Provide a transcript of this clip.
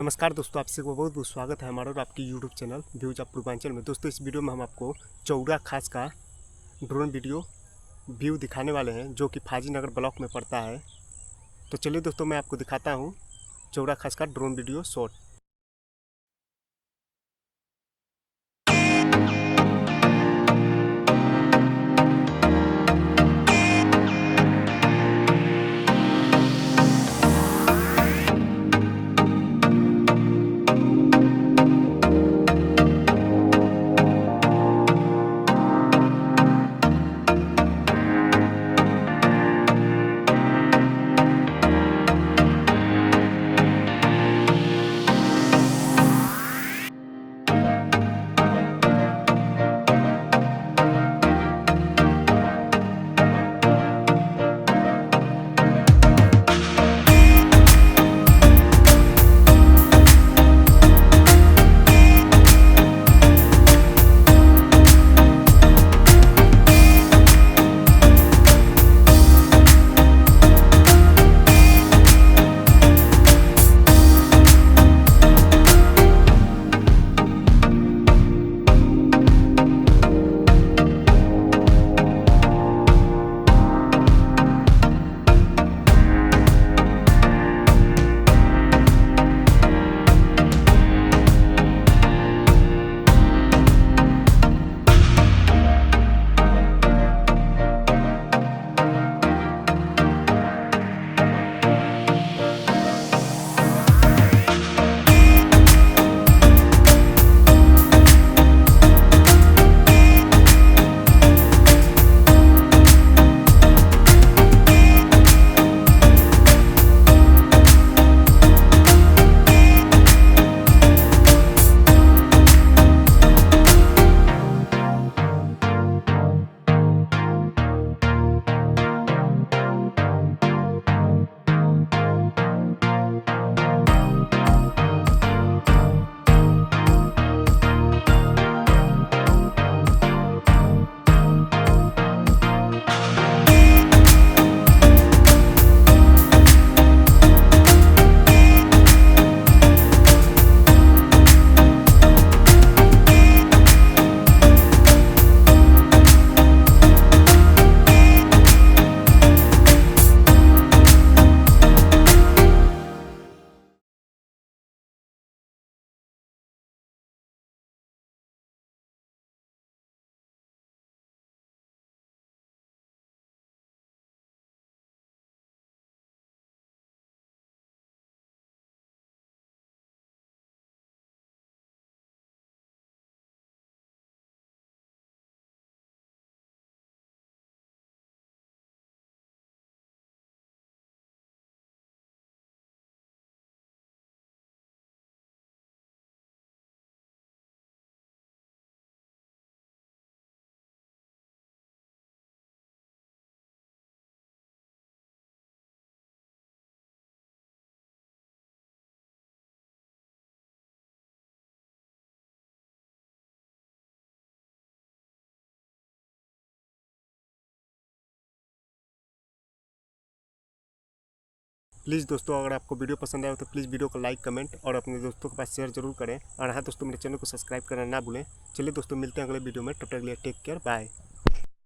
नमस्कार दोस्तों, आप सबको बहुत बहुत स्वागत है हमारा और आपकी YouTube channel views of Purvanchal में। दोस्तों, इस वीडियो में हम आपको चौरा खास का ड्रोन वीडियो व्यू दिखाने वाले हैं, जो कि फाजी नगर ब्लॉक में पड़ता है। तो चलिए दोस्तों, मैं आपको दिखाता हूँ चौरा खास का ड्रोन वीडियो शॉट। प्लीज़ दोस्तों, अगर आपको वीडियो पसंद आए तो प्लीज़ वीडियो को लाइक, कमेंट और अपने दोस्तों के पास शेयर जरूर करें। और हाँ दोस्तों, मेरे चैनल को सब्सक्राइब करना ना भूलें। चलिए दोस्तों, मिलते हैं अगले वीडियो में। तब तक के लिए टेक केयर, बाय।